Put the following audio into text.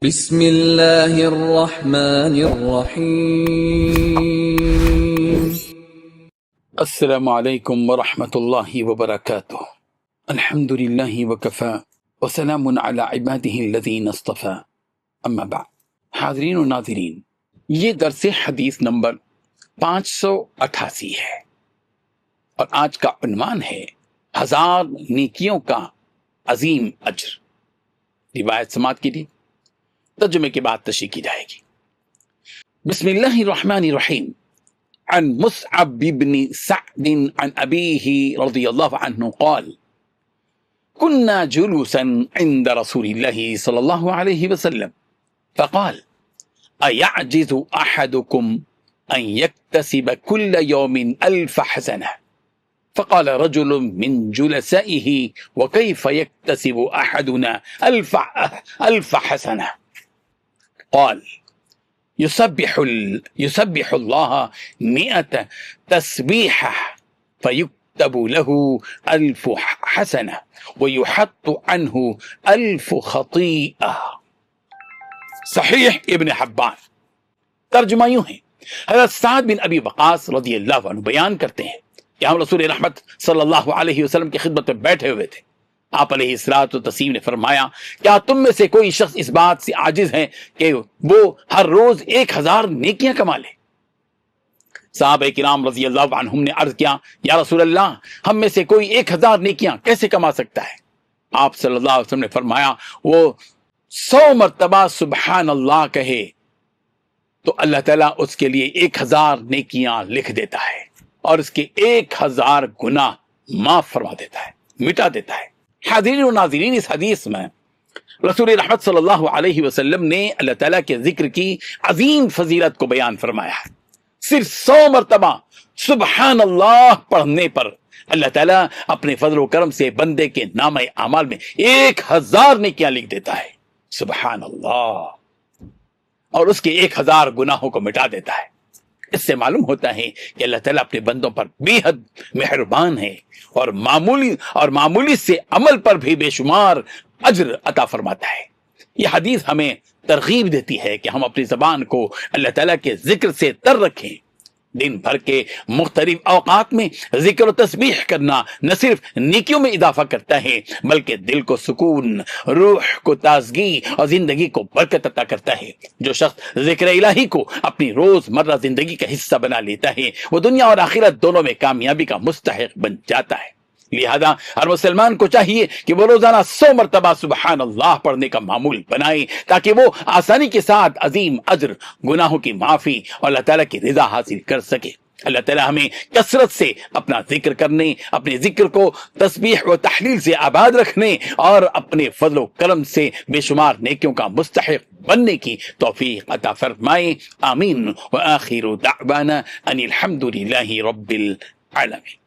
بسم اللہ الرحمن الرحیم۔ السلام علیکم ورحمۃ اللہ وبرکاتہ۔ الحمد للہ وکفی وسلام علی عبادہ الذین اصطفی، اما بعد۔ حاضرین و ناظرین، یہ درس حدیث نمبر 588 ہے اور آج کا عنوان ہے 1000 نیکیوں کا عظیم اجر۔ روایت سماعت کیجیے، ترجمے کے بعد تشریح کی جائے گی۔ بسم اللہ الرحمن الرحیم۔ عن مصعب بن سعد عن أبيه رضي الله عنه قال: كنا جلوسا عند رسول الله صلى الله عليه وسلم فقال: أيعجز أحدكم أن يكتسب كل يوم 1000 حسنة؟ فقال رجل من جلسائه: وكيف يكتسب أحدنا 1000 حسنة؟ قال: يسبح الله 100 تسبيحة فيكتب له 1000 حسنة ويحط عنه 1000 خطيئة۔ صحیح ابن حبان۔ ترجمہ یوں ہے، حضرت سعد بن ابی وقاص رضی اللہ عنہ بیان کرتے ہیں کہ ہم رسول رحمت صلی اللہ علیہ وسلم کی خدمت میں بیٹھے ہوئے تھے۔ آپ علیہ الصلوۃ والتسلیم نے فرمایا، کیا تم میں سے کوئی شخص اس بات سے عاجز ہے کہ وہ ہر روز 1000 نیکیاں کما لے؟ صحابہ کرام رضی اللہ عنہم نے عرض کیا، یا رسول اللہ، ہم میں سے کوئی 1000 نیکیاں کیسے کما سکتا ہے؟ آپ صلی اللہ علیہ وسلم نے فرمایا، وہ 100 مرتبہ سبحان اللہ کہے تو اللہ تعالیٰ اس کے لیے 1000 نیکیاں لکھ دیتا ہے اور اس کے 1000 گناہ معاف فرما دیتا ہے، مٹا دیتا ہے۔ حاضرین و ناظرین، اس حدیث میں رسول رحمت صلی اللہ علیہ وسلم نے اللہ تعالیٰ کے ذکر کی عظیم فضیلت کو بیان فرمایا ہے۔ صرف 100 مرتبہ سبحان اللہ پڑھنے پر اللہ تعالیٰ اپنے فضل و کرم سے بندے کے نامہ اعمال میں 1000 نیکیاں لکھ دیتا ہے، سبحان اللہ، اور اس کے 1000 گناہوں کو مٹا دیتا ہے۔ اس سے معلوم ہوتا ہے کہ اللہ تعالیٰ اپنے بندوں پر بے حد مہربان ہے اور معمولی سے عمل پر بھی بے شمار اجر عطا فرماتا ہے۔ یہ حدیث ہمیں ترغیب دیتی ہے کہ ہم اپنی زبان کو اللہ تعالیٰ کے ذکر سے تر رکھیں۔ دن بھر کے مختلف اوقات میں ذکر و تسبیح کرنا نہ صرف نیکیوں میں اضافہ کرتا ہے بلکہ دل کو سکون، روح کو تازگی اور زندگی کو برکت عطا کرتا ہے۔ جو شخص ذکر الہی کو اپنی روز مرہ زندگی کا حصہ بنا لیتا ہے وہ دنیا اور آخرت دونوں میں کامیابی کا مستحق بن جاتا ہے۔ لہذا ہر مسلمان کو چاہیے کہ وہ روزانہ 100 مرتبہ سبحان اللہ پڑھنے کا معمول بنائے تاکہ وہ آسانی کے ساتھ عظیم اجر، گناہوں کی معافی اور اللہ تعالیٰ کی رضا حاصل کر سکے۔ اللہ تعالیٰ ہمیں کثرت سے اپنا ذکر کرنے، اپنے ذکر کو تسبیح و تحلیل سے آباد رکھنے اور اپنے فضل و کرم سے بے شمار نیکیوں کا مستحق بننے کی توفیق عطا فرمائے، آمین۔ وآخر دعوانا ان الحمد للہ رب العالمین۔